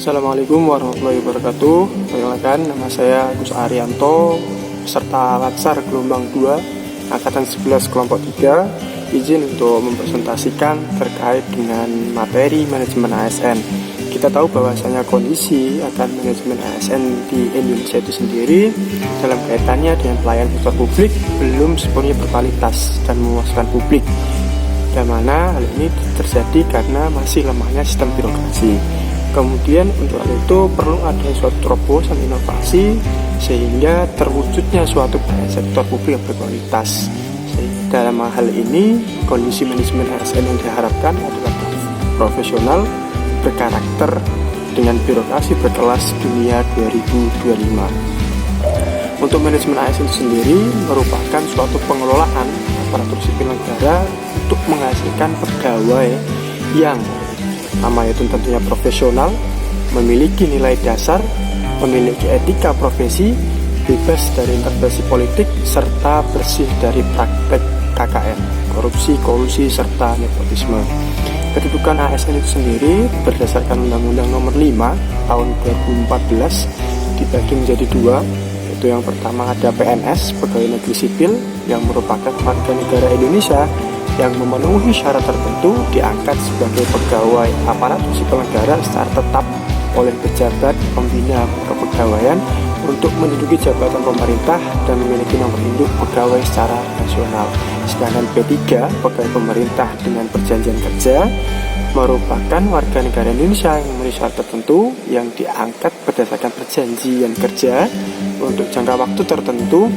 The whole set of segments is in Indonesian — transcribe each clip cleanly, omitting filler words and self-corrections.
Assalamualaikum warahmatullahi wabarakatuh. Perkenalkan, nama saya Agus Arianto, peserta Latsar gelombang 2 Angkatan 11 kelompok 3. Izin untuk mempresentasikan terkait dengan materi manajemen ASN. Kita tahu bahwasanya kondisi akan manajemen ASN di Indonesia itu sendiri dalam kaitannya dengan pelayanan sektor publik belum sepenuhnya berkualitas dan memuaskan publik, dan mana hal ini terjadi karena masih lemahnya sistem birokrasi. Kemudian untuk hal itu perlu ada suatu terobosan inovasi sehingga terwujudnya suatu pelayanan sektor publik yang berkualitas. Dalam hal ini kondisi manajemen ASN yang diharapkan adalah profesional, berkarakter, dengan birokrasi berkelas dunia 2025. Untuk manajemen ASN itu sendiri merupakan suatu pengelolaan aparatur sipil negara untuk menghasilkan pegawai yang pertama yaitu tentunya profesional, memiliki nilai dasar, memiliki etika profesi, bebas dari intervensi politik, serta bersih dari praktek KKN, korupsi, kolusi, serta nepotisme. Kedudukan ASN itu sendiri berdasarkan Undang-Undang Nomor 5 Tahun 2014 dibagi menjadi dua, yaitu yang pertama ada PNS, Pegawai Negeri Sipil, yang merupakan warga negara Indonesia yang memenuhi syarat tertentu diangkat sebagai pegawai aparatur sipil negara secara tetap oleh pejabat pembina kepegawaian untuk menduduki jabatan pemerintah dan memiliki nomor induk pegawai secara nasional. Sedangkan P3, pegawai pemerintah dengan perjanjian kerja, merupakan warga negara Indonesia yang memenuhi syarat tertentu yang diangkat berdasarkan perjanjian kerja untuk jangka waktu tertentu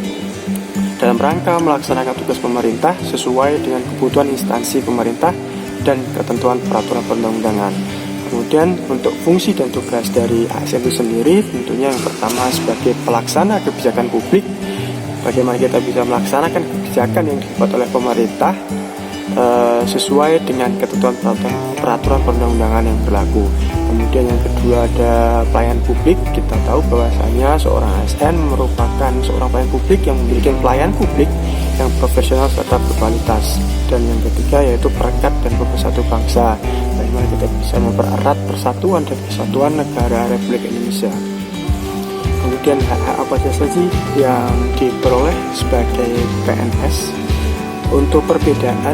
dalam rangka melaksanakan tugas pemerintah sesuai dengan kebutuhan instansi pemerintah dan ketentuan peraturan perundang-undangan. Kemudian untuk fungsi dan tugas dari ASN itu sendiri tentunya yang pertama sebagai pelaksana kebijakan publik, bagaimana kita bisa melaksanakan kebijakan yang dibuat oleh pemerintah sesuai dengan ketentuan peraturan perundang-undangan yang berlaku. Kemudian yang kedua ada pelayanan publik. Kita tahu bahwasanya seorang ASN merupakan seorang pelayan publik yang memiliki pelayanan publik yang profesional serta berkualitas. Dan yang ketiga yaitu perekat dan pemersatu bangsa. Bagaimana kita bisa mempererat persatuan dan kesatuan negara Republik Indonesia. Kemudian hak-hak apa saja sih yang diperoleh sebagai PNS? Untuk perbedaan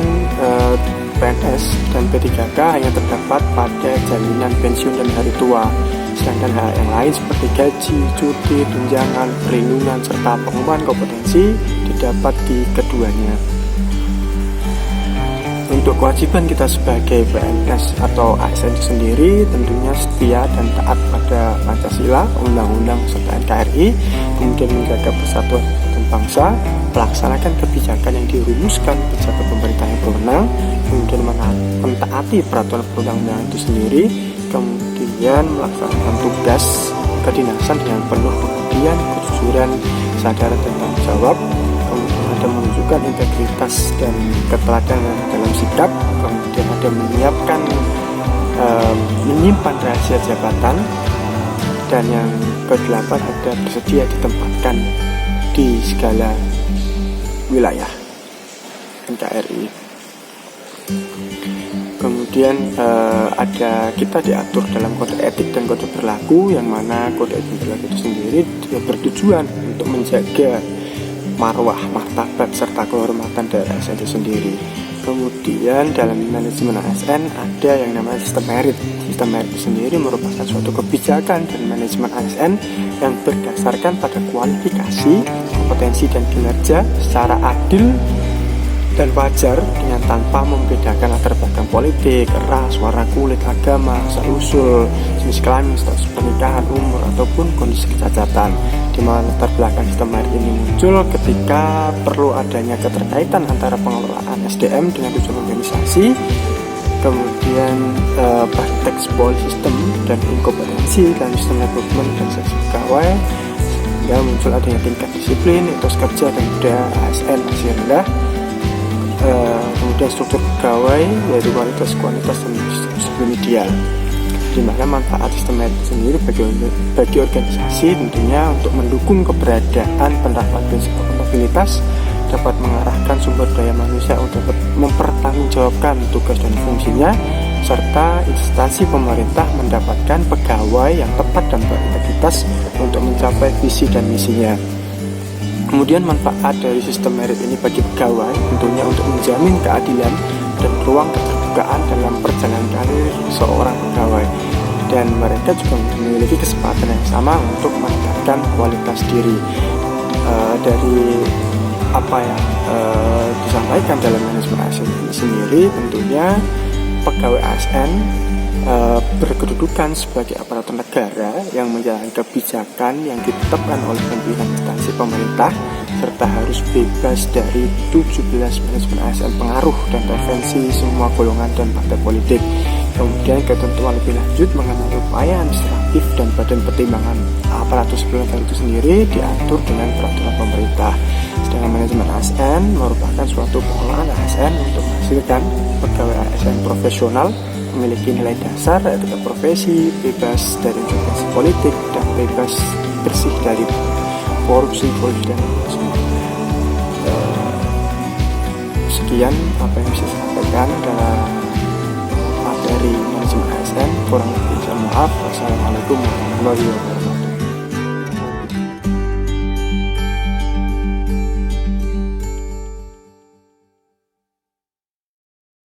PNS dan P3K hanya terdapat pada jaminan pensiun dan hari tua. Sedangkan hal yang lain seperti gaji, cuti, tunjangan, perlindungan, serta pengembangan kompetensi didapat di keduanya. Untuk kewajiban kita sebagai PNS atau ASN sendiri tentunya setia dan taat pada Pancasila, Undang-Undang serta NKRI, kemudian menjaga persatuan bangsa, melaksanakan kebijakan yang dirumuskan pejabat pemerintah yang berwenang, kemudian mentaati peraturan perundang-undangan itu sendiri, kemudian melaksanakan tugas kedinasan dengan penuh pengabdian, kejujuran, kesadaran dan tanggung jawab, kemudian ada menunjukkan integritas dan keteladanan dalam sikap, kemudian ada menyiapkan menyimpan rahasia jabatan, dan yang ke-8 ada bersedia ditempatkan di segala wilayah NKRI. Kemudian ada kita diatur dalam kode etik dan kode berlaku, yang mana kode etik berlaku itu sendiri bertujuan untuk menjaga marwah, martabat serta kehormatan dari ASN itu sendiri. Kemudian dalam manajemen ASN ada yang namanya sistem merit. Sistem merit itu sendiri merupakan suatu kebijakan dan manajemen ASN yang berdasarkan pada kualifikasi, kompetensi dan kinerja secara adil dan wajar dengan tanpa membedakan latar belakang politik, ras, warna kulit, agama, asal-usul, jenis kelamin, status pernikahan, umur ataupun kondisi kecacatan. Di mana latar belakang sistem merit ini muncul ketika perlu adanya keterkaitan antara pengelolaan SDM dengan tujuan organisasi, kemudian praktek policy system dan inkompetensi dalam sistem rekrutmen dan seleksi pegawai, sehingga muncul adanya tingkat disiplin, etos kerja dan budaya ASN masih rendah. Kemudian struktur pegawai yaitu kualitas dan sistem ideal, di mana manfaat sistem merit sendiri bagi organisasi tentunya untuk mendukung keberadaan penerapan prinsip akuntabilitas, dapat mengarahkan sumber daya manusia untuk mempertanggungjawabkan tugas dan fungsinya serta instansi pemerintah mendapatkan pegawai yang tepat dan berintegritas untuk mencapai visi dan misinya. Kemudian manfaat dari sistem merit ini bagi pegawai tentunya untuk menjamin keadilan dan ruang keterbukaan dalam perjalanan karir seorang pegawai, dan mereka juga memiliki kesempatan yang sama untuk meningkatkan kualitas diri. Dari apa yang disampaikan dalam manajemen ASN ini sendiri, tentunya pegawai ASN berkedudukan sebagai aparatur negara yang menjalankan kebijakan yang ditetapkan oleh pimpinan instansi pemerintah, serta harus bebas dari 17 manajemen ASN pengaruh dan intervensi semua golongan dan partai politik. Kemudian ketentuan lebih lanjut mengenai upaya administratif dan badan pertimbangan aparatur sipil negara itu sendiri diatur dengan peraturan pemerintah. Sedangkan manajemen ASN merupakan suatu pengelolaan ASN untuk menghasilkan pegawai ASN profesional, memiliki nilai dasar etika profesi, bebas dari intervensi politik, dan bebas bersih dari korupsi dan semua. Sekian apa yang bisa saya sampaikan dalam materi manajemen ASN. Kurang lebih saya maaf. Wassalamualaikum warahmatullahi wabarakatuh.